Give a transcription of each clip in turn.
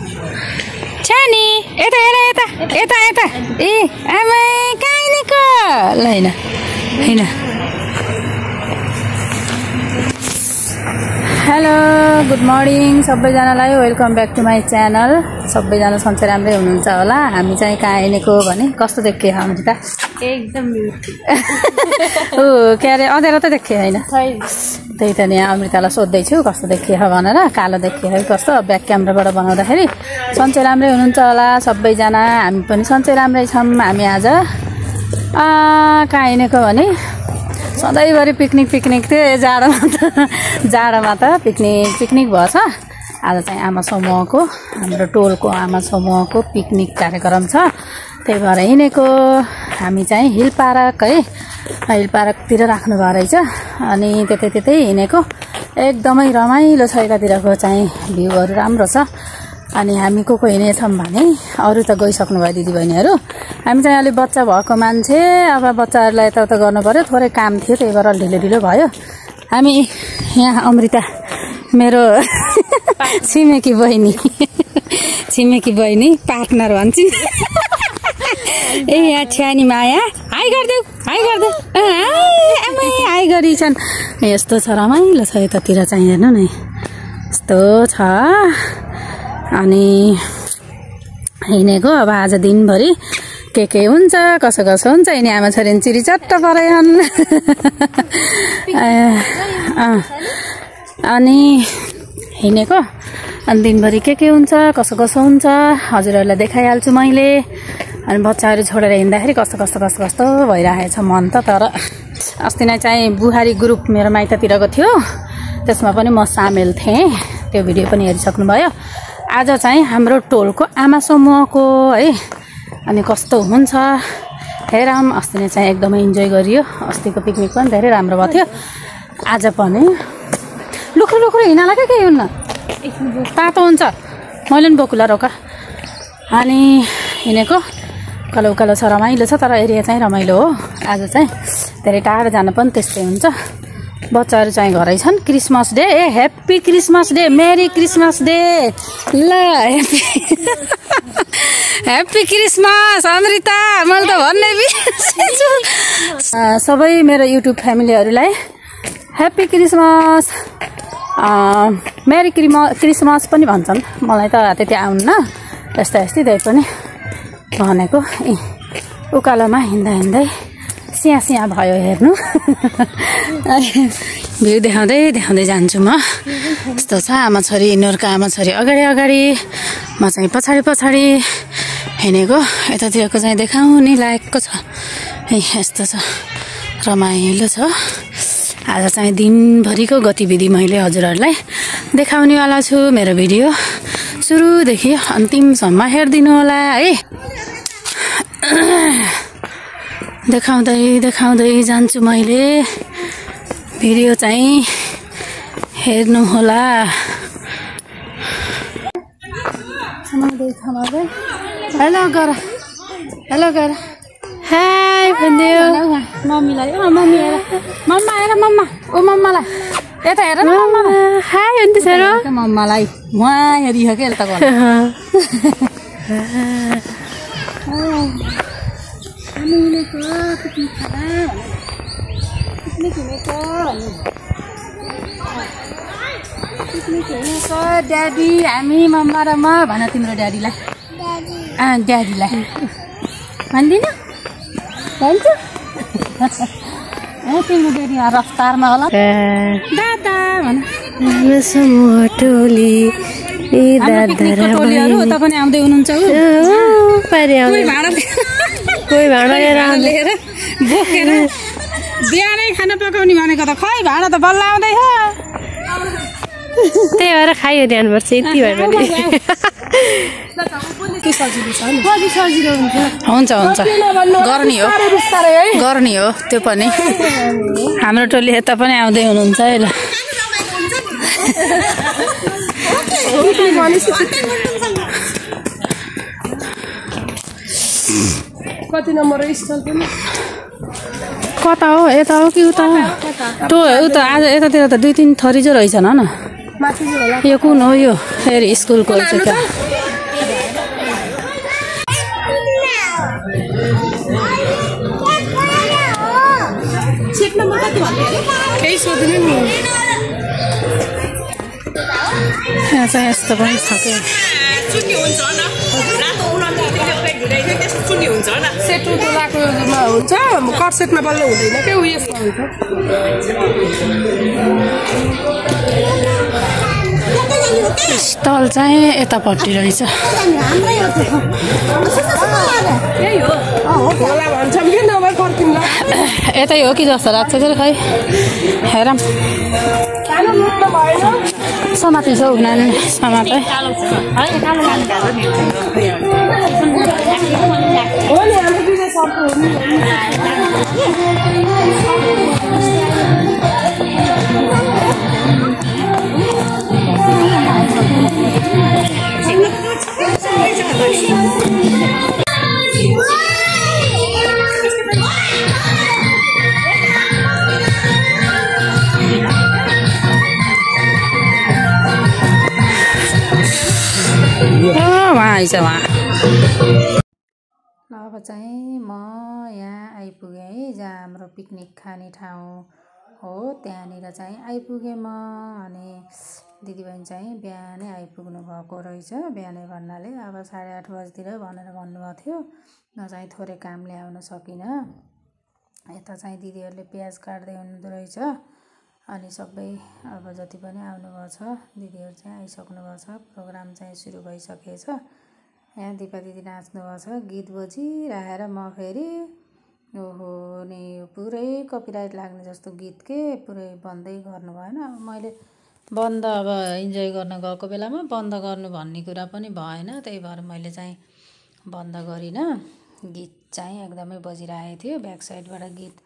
छानी यता हेर यता यता यता ए आमा कहाँ निको ल हैन हैन हेलो गुड मर्निङ सबैजनालाई welcome back to my channel सबैजना सन्चै राम्रै हुनुहुन्छ होला हामी चाहिँ कहाँ हिँडेको भने कस्तो देखे हामी त एकदम ओ के अरे अँध्यारो त देखे होइन त्यही त नि अमृतालाई सोध्दैछु कस्तो देखे भनेर कालो देखे है कस्तो ब्याक क्यामेराबाट बनाउँदाखेरि सन्चै राम्रै हुनुहुन्छ होला सबैजना हामी पनि सन्चै राम्रै छौँ हामी आज कहाँ हिँडेको भने सधैँभरि पिकनिक थियो जाडोमा त पिकनिक भएछ आज चाहिँ आमा समूहको हाम्रो टोलको आमा समूहको पिकनिक कार्यक्रम छ त्यही भएर हिँडेको हामी चाहिँ हिल पार्कतिर राख्नु भएको रहेछ अनि त्यतै हिँडेको एकदमै रमाइलो छ यतातिरको चाहिँ भ्यूहरू राम्रो छ अनि हामी को हिँडेछौँ भने अरू त गइसक्नु भयो दिदीबहिनीहरू हामी चाहिँ अलि बच्चा भएको मान्छे अब बच्चाहरूलाई यताउता गर्नु पर्यो थोरै काम थियो त्यही भएर ढिलो भयो हामी यहाँ अमृता मेरो छिमेकी बहिनी पार्टनर भन्छन् ए यहाँ छ्यानी माया हाई गरिदेऊ हाई गरिछन् यस्तो छ रमाइलो छ यतातिर चाहिँ हेर्नु न यस्तो छ अनि हिँडेको अब आज दिनभरि के हुन्छ कसो हुन्छ यिनी आमा छोरी चिरी चट्ट परेछन् अनि हिँडेको अनि दिनभरि के हुन्छ कसो हुन्छ हजुरहरूलाई देखाइहाल्छु मैले अनि बच्चाहरू छोडेर हिँड्दाखेरि कस्तो भइरहेको छ मन त तर अस्ति नै चाहिँ बुहारी ग्रुप मेरो माइततिरको थियो त्यसमा पनि म सामेल थिएँ त्यो भिडियो पनि हेरिसक्नुभयो आज चाहिँ हाम्रो टोलको आमा समूहको है अनि कस्तो हुन्छ हेरौँ अस्ति नै चाहिँ एकदमै इन्जोय गरियो अस्तिको पिकनिक पनि धेरै राम्रो भएको थियो आज पनि लुख्रो हिँड्नलाई के हुन्न तातो हुन्छ मैले पनि बोकुला रोका अनि हिँडेको उकालो छ रमाइलो छ तर एरिया चाहिँ रमाइलो हो आज चाहिँ धेरै टाढो जान पनि त्यस्तै हुन्छ बच्चाहरू चाहिँ घरै छन् Christmas day happy Christmas day merry Christmas day ल ह्याप्पी क्रिसमस अमृता मैले त भन्नै बिर्सेछु सबै मेरो युट्युब फ्यामिलीहरूलाई ह्याप्पी क्रिसमस मेरी क्रिसमस पनि भन्छन् मलाई त त्यति आउन्न यस्तै त्यही पनि भनेको उकालोमा हिँड्दै स्याहाँ भयो हेर्नु भ्यू देखाउँदै जान्छु म यस्तो छ आमा छोरी यिनीहरूको आमा छोरी अगाडि म चाहिँ पछाडि हिँडेको यतातिरको चाहिँ देखाउने लायकको छ यस्तो छ रमाइलो छ आज चाहिँ दिनभरिको गतिविधि मैले हजुरहरूलाई देखाउनेवाला छु मेरो भिडियो सुरुदेखि अन्तिमसम्म हेरिदिनु होला है देखाउँदै जान्छु मैले भिडियो चाहिँ हेर्नु होला हेलो गर हाई भनिदेऊ मम्मीलाई मम्मी हेर मम्मालाई यता हेर हाई भन्दैछ र मम्मालाई उहाँ हेरियो के यता गर्नु पिकनिक हिँडेको ड्याडी हामी मम्मा र म भन तिम्रो ड्याडीलाई भन्दिनँ भन्छ तिम्रो ड्याडी रफ्तारमा होला दादा भन टोलीहरू उता पनि आउँदै हुनुहुन्छ कोही भाँडा लिएर बोकेर बिहानै खाना पकाउने भनेको त खै भाँडा त बल्ल आउँदैछ त्यही भएर खाइहाल्नुपर्छ यति भएर हुन्छ गर्ने हो त्यो पनि हाम्रो टोली यता पनि आउँदै हुनुहुन्छ है ल कति नम्बर स्थल पनि कता हो यता हो कि उता हो उता आज यतातिर त 2-3 थरी चाहिँ रहेछन् न यो कुन हो यो फेरि स्कुलको यही सोध्नु नि यहाँ चाहिँ यस्तो पनि छ कि सेटो लाकोमा हुन्छ कट सेटमा बल्ल हुँदैन के उयसमा हुन्छ स्टल चाहिँ यतापट्टि रहेछ होला भन्छौँ कि नभए फर्किँला यतै हो कि जस्तो लाग्छ कि खै हेरौँ समाते छौ नानी समाते आइज उहाँ अब चाहिँ म यहाँ आइपुगेँ है जहाँ हाम्रो पिकनिक खाने ठाउँ हो त्यहाँनिर चाहिँ आइपुगेँ म अनि दिदीबहिनी चाहिँ बिहानै आइपुग्नु भएको रहेछ बिहानै भन्नाले अब 8:30 बजीतिर भनेर भन्नुभएको थियो म चाहिँ थोरै कामले आउन सकिनँ यता चाहिँ दिदीहरूले प्याज काट्दै हुनुहुँदो रहेछ अनि सबै अब जति पनि आउनुभएको छ दिदीहरू चाहिँ आइसक्नु भएको छ प्रोग्राम चाहिँ सुरु भइसकेछ यहाँ दिपा दिदी नाच्नु भएको छ गीत बजिरहेर म फेरि ओहो नि पुरै कपिराइट लाग्ने जस्तो गीत के पुरै बन्दै गर्नु भएन मैले बन्द अब इन्जोय गर्न गएको बेलामा बन्द गर्नु भन्ने कुरा पनि भएन त्यही भएर मैले चाहिँ बन्द गरिनँ गीत चाहिँ एकदमै बजिरहेको थियो ब्याक साइडबाट गीत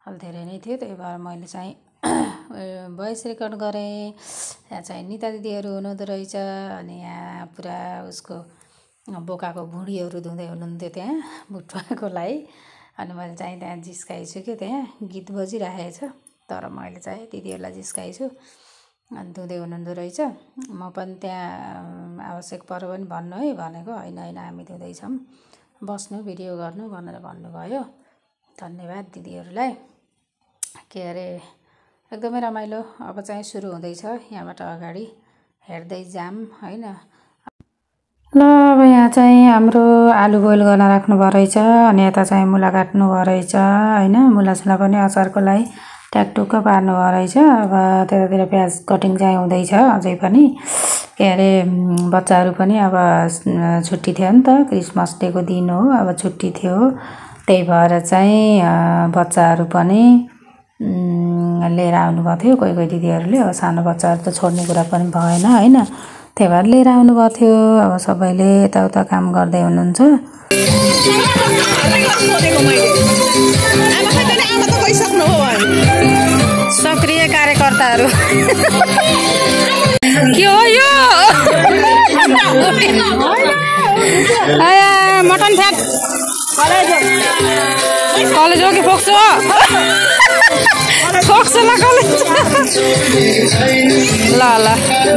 अलि धेरै नै थियो त्यही भएर मैले चाहिँ भोइस रेकर्ड गरेँ यहाँ चाहिँ निता दिदीहरू हुनुहुँदो रहेछ अनि यहाँ पुरा उसको बोकाको भुँडीहरू धुँदै हुनुहुन्थ्यो त्यहाँ बुटुवाकोलाई अनि मैले चाहिँ त्यहाँ जिस्काइछु कि त्यहाँ गीत बजिरहेछ तर मैले चाहिँ दिदीहरूलाई जिस्काइछु अनि धुँदै हुनुहुँदो रहेछ म पनि त्यहाँ आवश्यक पर्यो भने भन्नु है भनेको होइन होइन हामी धुँदैछौँ बस्नु भिडियो गर्नु भनेर भन्नुभयो धन्यवाद दिदीहरूलाई के अरे एकदमै रमाइलो अब चाहिँ सुरु हुँदैछ यहाँबाट अगाडि हेर्दै जाम होइन ल अब यहाँ चाहिँ हाम्रो आलु बोइल गर्न राख्नुभएको रहेछ अनि यता चाहिँ मुला काट्नुभएको रहेछ होइन मुलासुला पनि अचारको लागि ट्याकटुक्क पार्नुभएको रहेछ अब त्यतातिर प्याज कटिङ चाहिँ हुँदैछ अझै पनि के अरे बच्चाहरू पनि अब छुट्टी थियो नि त क्रिसमस डेको दिन हो अब छुट्टी थियो त्यही भएर चाहिँ बच्चाहरू पनि लिएर आउनुभएको थियो कोही कोही दिदीहरूले अब सानो बच्चाहरू त छोड्ने कुरा पनि भएन होइन त्यही भएर लिएर आउनुभएको थियो अब सबैले यताउता काम गर्दै हुनुहुन्छ सक्रिय कार्यकर्ताहरू के हो यो मटन फ्याट कलेज हो कि फोक्सो फोक्सो ल ल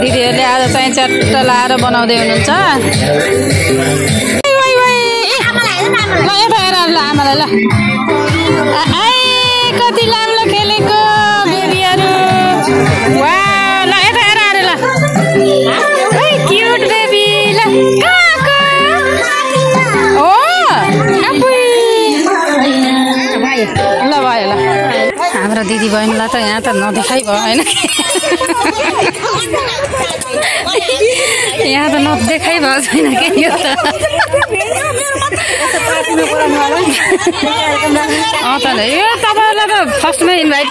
दिदीहरूले आज चाहिँ च्याट्ट लाएर बनाउँदै हुनुहुन्छ ल यता हेर ल आमालाई ल कति लाम्रो खेलेको बेबीहरू वा ल यता हेर अरे ल क्युट बेबी ल हो ल भयो ल हाम्रो दिदी बहिनीलाई त यहाँ त नदेखाइ भयो होइन यहाँ त नदेखाइ भएको छैन के यो त त यो तपाईँहरूलाई त फर्स्टमै इन्भाइट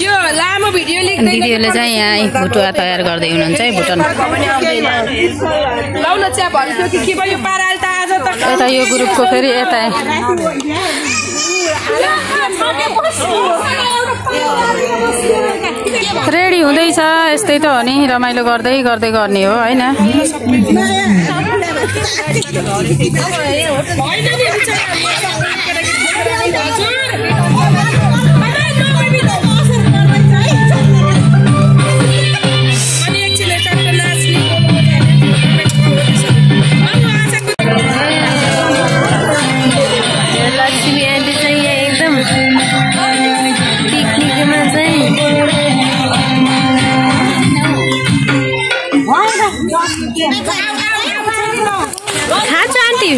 यो लामो भिडियो दिदीहरूले चाहिँ यहाँ भुटुवा तयार गर्दै हुनुहुन्छ है भुटन यता यो ग्रुपको फेरि यता रेडी हुँदैछ यस्तै त हो नि रमाइलो गर्दै गर्दै गर्ने हो होइन खान्छ आन्टी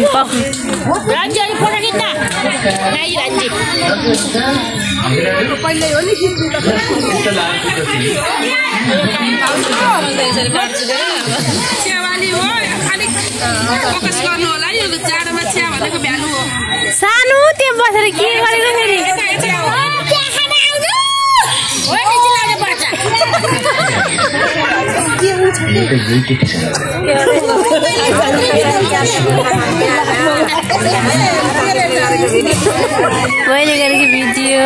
सानो त्यहाँ बसेर के गरेको फेरि मैले गरेको भिडियो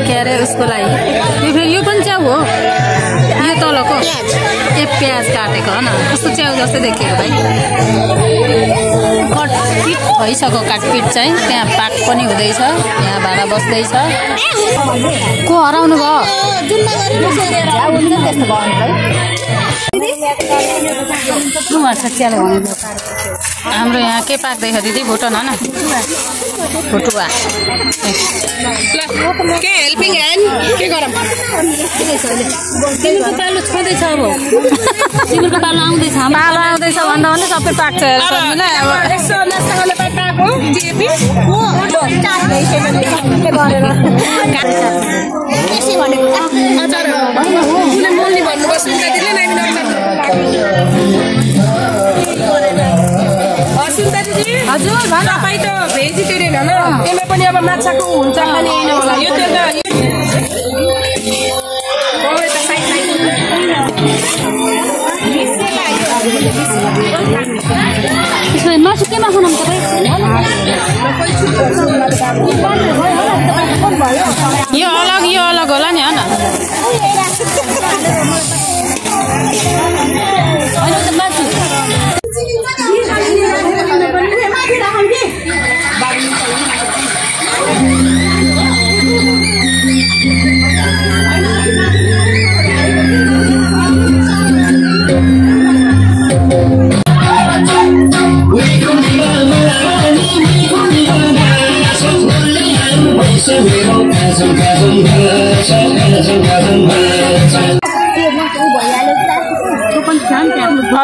के अरे उसको लागि यो पनि च्याउ हो यो तलको प्याज काटेको हो न कस्तो च्याउ जस्तै देखेको भाइ कटपिट भइसक्यो काटपिट चाहिँ त्यहाँ पाक पनि हुँदैछ यहाँ भाडा बस्दैछ को हराउनु भयो हाम्रो यहाँ के पाक्दैछ दिदी भुटन हो न भुटुवा के हेल्पिङ ह्यान्ड के गरौँ सिमीको पालो छँदैछ अब सिमीको पालो आउँदैछ भन्दा पनि सबै पाक्छ हजुर तपाईँ त भेजिटेरियन होइन यसमा पनि अब माछाको हुन्छ खाने होइन होला यो मासु केमा खानु तपाईँ यो अलग होला नि होइन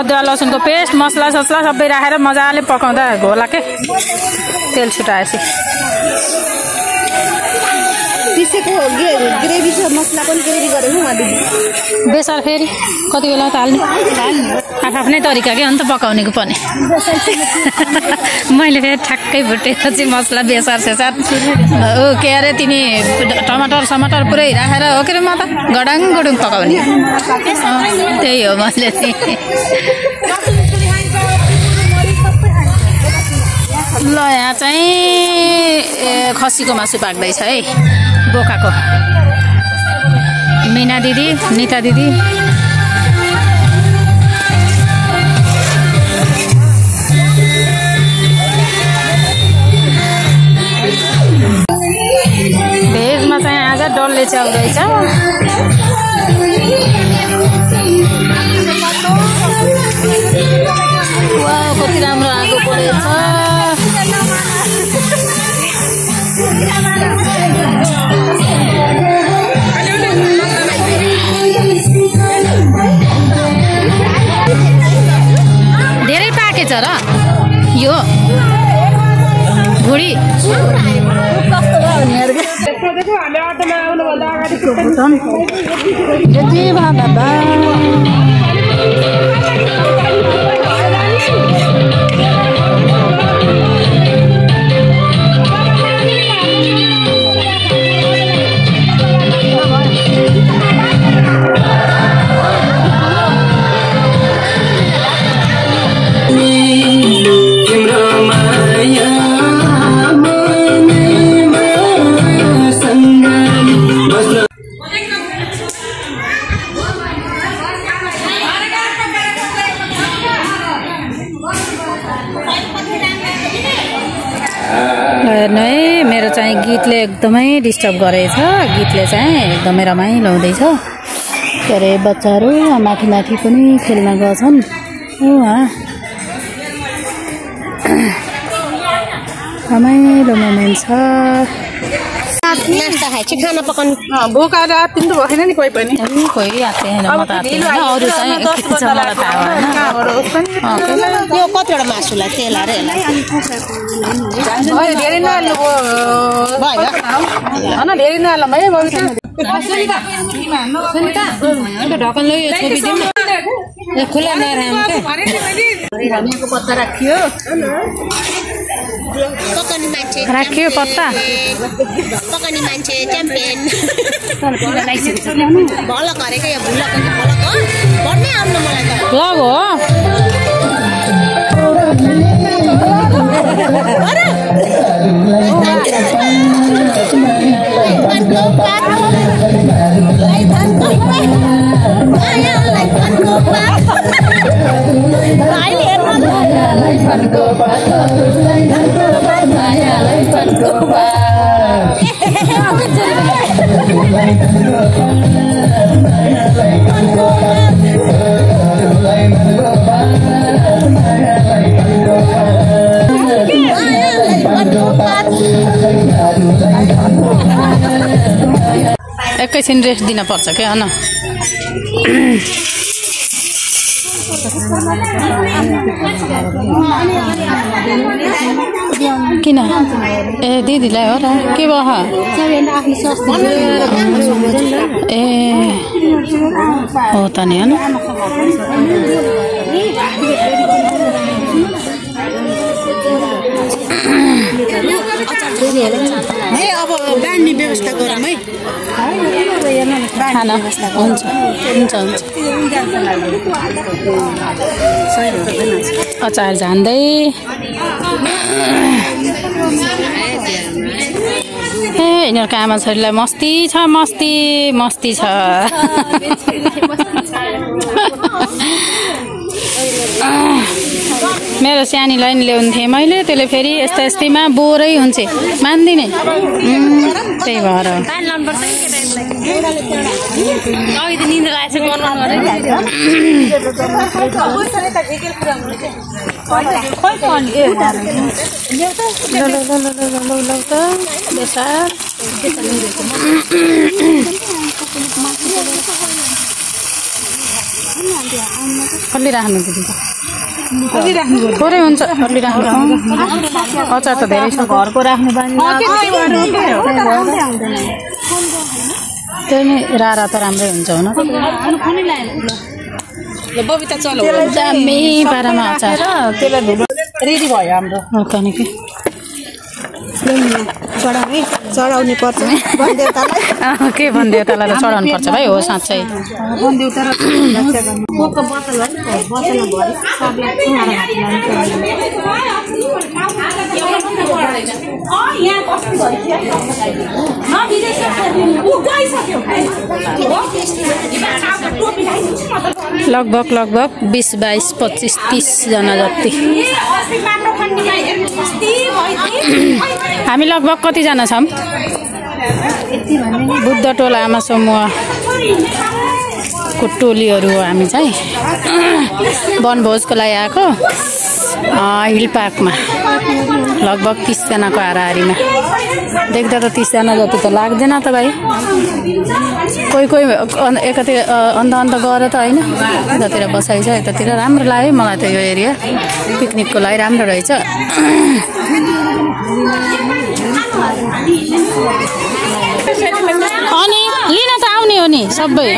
अदुवा लसुनको पेस्ट मसला ससला सबै राखेर मजाले पकाउँदा होला के तेल छुटाएपछि ग्रेभी छ मसला पनि ग्रेभी गरेर बेसार फेरि कति बेला त हाल्ने आफ्नै तरिका के अन्त पकाउनेको पनि मैले फेरि ठ्याक्कै भुटेपछि मसला बेसार सेसार ओ के अरे तिनी टमाटर समाटर पुरै राखेर हो के अरे म त गडाङ गुडुङ पकाउने त्यही हो मैले ल यहाँ चाहिँ खसीको मासु पाक्दैछ है बोकाको मीना दिदी निता दिदी भेजमा चाहिँ आज डल्ले च्याउ रहेछ कति राम्रो आगो परेछ धेरै पाकेछ र यो भुडी हेर्नु है मेरो चाहिँ गीतले एकदमै डिस्टर्ब गरेछ गीतले चाहिँ एकदमै रमाइलो हुँदैछ के अरे बच्चाहरू माथि माथि पनि खेल्न गएछन् रमाइलो मोमेन्ट छ नास्ता खाए चाहिँ खाना पकाउनु भोक आएर तिम्रो भएन नि कोही पनि कोही आएको छैन म त अरू चाहिँ के छ मलाई थाहा भएन यो कतिवटा मासुलाई तेल हालेर भयो धेरै नहाल्नु भयो हैन धेरै नहाल्नु है बबिता सुनिता ढकन लै छोपिदिउँ न खुला नराम के धनियाको पत्ता राखियो पकाउने मान्छे राखियो पत्ता पकाउने मान्छे च्याम्पियन भलक हरेको यो भुलक भलक हो भन्नै आउनु मलाई त लग हो एकैछिन रेस्ट दिन पर्छ के हैन किन ए दिदीलाई हो र के भयो ए हो त नि हैन अब बाँड्ने व्यवस्था गरौँ है खाना हुन्छ हुन्छ हुन्छ अचार झान्दै ए यिनीहरूको आमा छोरीलाई मस्ती छ मस्ती मस्ती छ मेरो सानीलाई नि ल्याउँथेँ मैले त्यसले फेरि यस्ता यस्तैमा बोरै हुन्छ मान्दिनँ त्यही भएर कसले राख्नु दिदी थोरै हुन्छ अलि राख्नु अचार त धेरै छ घरको राख्नु बानी त्यही नै रारा त राम्रै हुन्छ हुन बबिता चलो दामी पारामा अचार रेडी भयो हाम्रो के चढाउने पर्छ के वनदेवतालाई त चढाउनु पर्छ भाइ हो साँच्चै लगभग 20-22-25-30 जना जति हामी लगभग कतिजना छौँ बुद्ध टोला आमा समूहको टोलीहरू हो हामी चाहिँ वनभोजको लागि आएको हिल पार्कमा लगभग 30 जनाको हाराहारीमा देख्दा त 30 जना जति त लाग्दैन त भाइ कोही एकातिर अन्त गएर त होइन यतातिर बसाइ छ यतातिर राम्रो लाग्यो मलाई त यो एरिया पिकनिकको लागि राम्रो रहेछ अनि लिन त आउने हो नि सबै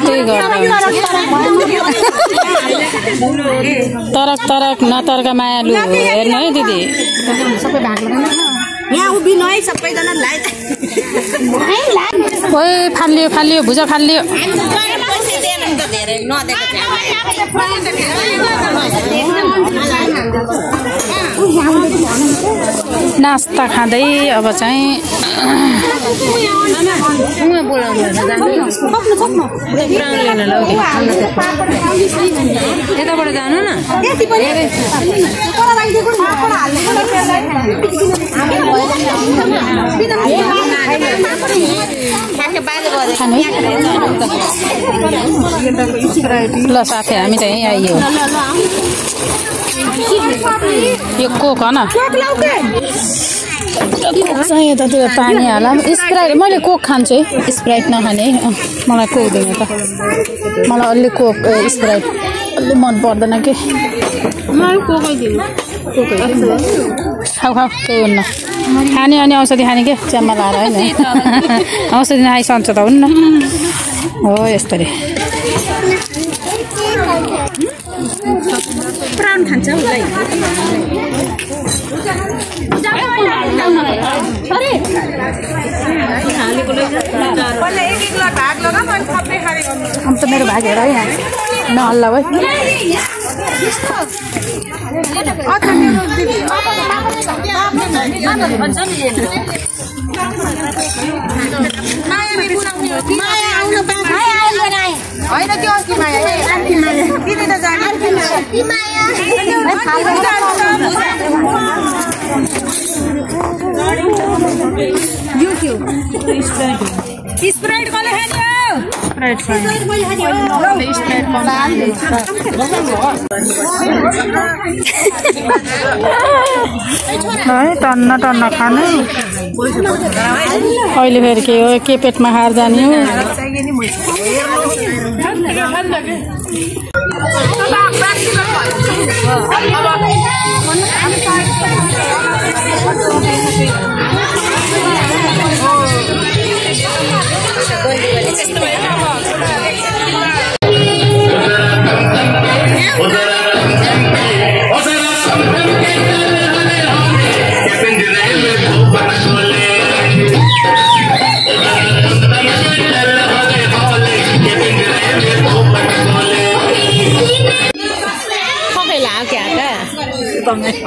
त्यही गर्दा तरक नतरका मायालु हेर्नु है दिदी यहाँ उभिनु है सबैजना ओइ फालियो भुजा फालियो नास्ता खाँदै अब चाहिँ यताबाट जानु न ल साथी हामी त यहीँ आइयो यो कोक हो न चाहिँ यतातिर पानी हालौँ स्प्राइट मैले कोक खान्छु है स्प्राइट नखाने मलाई कोक दिनु त मलाई अलि कोक स्प्राइट अलि मन पर्दैन के खाऊ खाऊ केही हुन्न खाने अनि औषधि खाने के च्याम्मा लाएर होइन औषधि नखाइ सन्चो त हुन्न हो यस्तरी प्राउन खान्छ उसलाई अब त मेरो भाग हेर है न हल्ला भाइ होइन त्यो अस्ति माया दिदी त जाने यो के हो स्प्राइट कसले खाने है टन्न टन्न खाने अहिले फेरि के हो के पेटमा खाएर जाने हो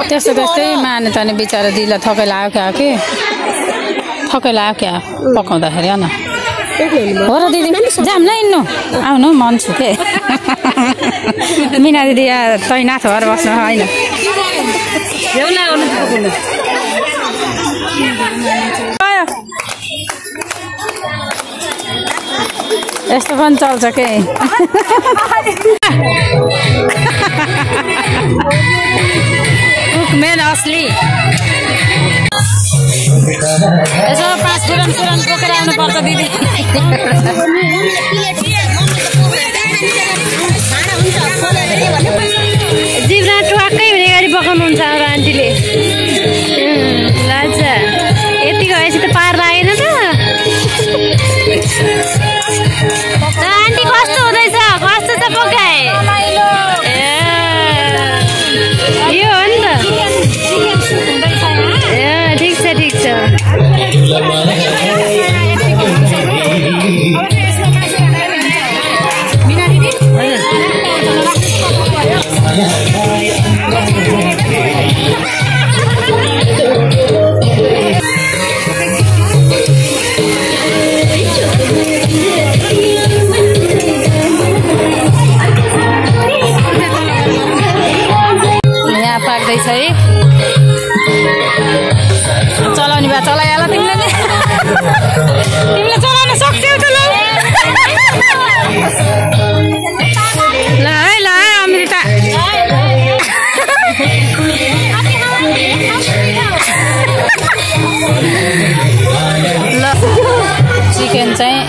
त्यस्तै त्यस्तै माने त नि बिचरा दिदीलाई थकै लाग्यो क्या कि थकै लाग्यो क्या पकाउँदाखेरि न हो र दिदी जाम न हिँड्नु आउनु मन छु के मिना दिदी तै नाथ भएर बस्नु होइन यस्तो पनि चल्छ के मेन असली यसो 5 पुरान बोकेर आउनुपर्छ दिदी जिब्रा टुक्कै हुने गरी पकाउनुहुन्छ अब आन्टीले लाज यतिको भएपछि त पार लागेन त आन्टी कस्तो हुँदैछ कस्तो छ पकाए यो हो नि त ठिक छ ठिक छ यहाँ पाक्दैछ है चलाउने भए चलाइहाल तिमीले नि तिमीले चलाउन सक्छौ त ल है अमृता ल चिकन चाहिँ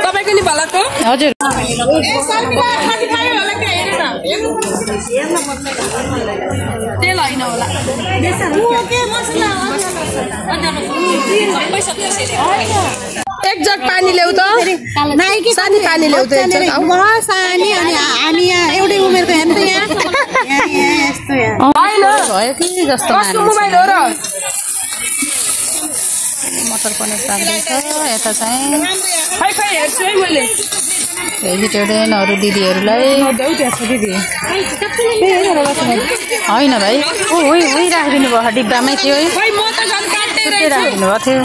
तपाईको नि भलाको हजुर तेल होइन होला एक जग पानी ल्याउ त सानी पानी ल्याउ त सानी अनि हामी यहाँ एउटै उमेरको हेर्नु त यहाँ यस्तो यहाँ भयो कि जस्तो मोबाइल हो र मटर पनिर पाक्दैछ यता चाहिँ खै हेर्छु है मैले भेजिटेरियनहरू दिदीहरूलाई होइन भाइ उही राखिदिनु भयो डिब्बामै थियो है राखिदिनु भएको थियो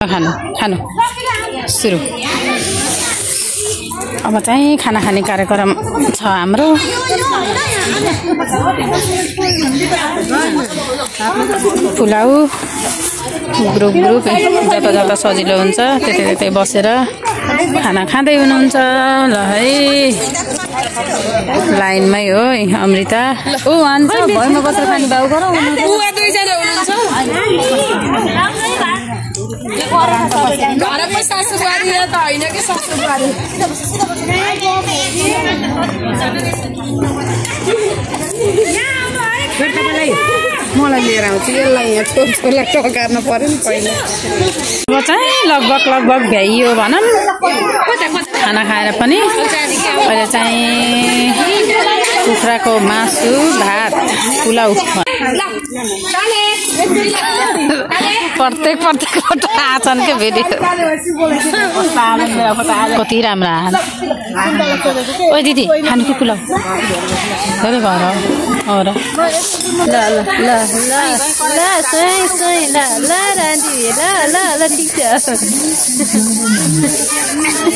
खानु खानु सुरु। अब चाहिँ खाना खाने कार्यक्रम छ हाम्रो। पुलाउ ग्रुप ग्रुप जता जता सजिलो हुन्छ त्यतै बसेर खाना खाँदै हुनुहुन्छ। ल है लाइनमै हो अमृता ऊ आन्छ भैमा बसेर खाने बाउ गर घरमा सासु बुहारी त होइन कि सासु बुहारी मलाई लिएर आउँछु यसलाई यहाँ छोरछोरलाई टकार्नु पर्यो नि पहिला। अब चाहिँ लगभग भ्याइयो भनौँ खाना खाएर पनि। अहिले चाहिँ कुखुराको मासु भात पुलाउ प्रत्येक आछन् क्या भिडियो कति राम्रो आछन्। ओ दिदी खानु कि पुलाउ धेरै घर हो र ल ल ल ल ल सोही ल ल राजी ल ल ल ठिक छ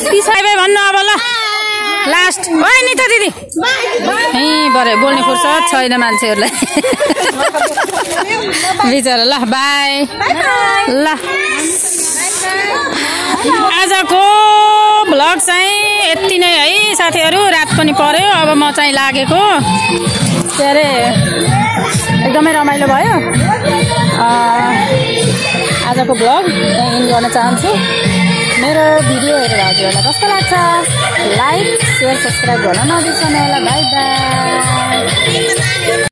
पिसाइबे भन्नु अब ल लास्ट ओइ नि त दिदी बरे बोल्ने फुर्सद छैन मान्छेहरूलाई बिचरा। ल बाई ल आजको भ्लग चाहिँ यति नै है साथीहरू। रात पनि पर्यो अब म चाहिँ लागेको के अरे एकदमै रमाइलो भयो। आजको भ्लग एन्ड गर्न चाहन्छु। मेरो भिडियो हेरेर हजुरहरूलाई कस्तो लाग्छ लाइक शेयर सब्सक्राइब गर्न नबिर्सनु होला। By by.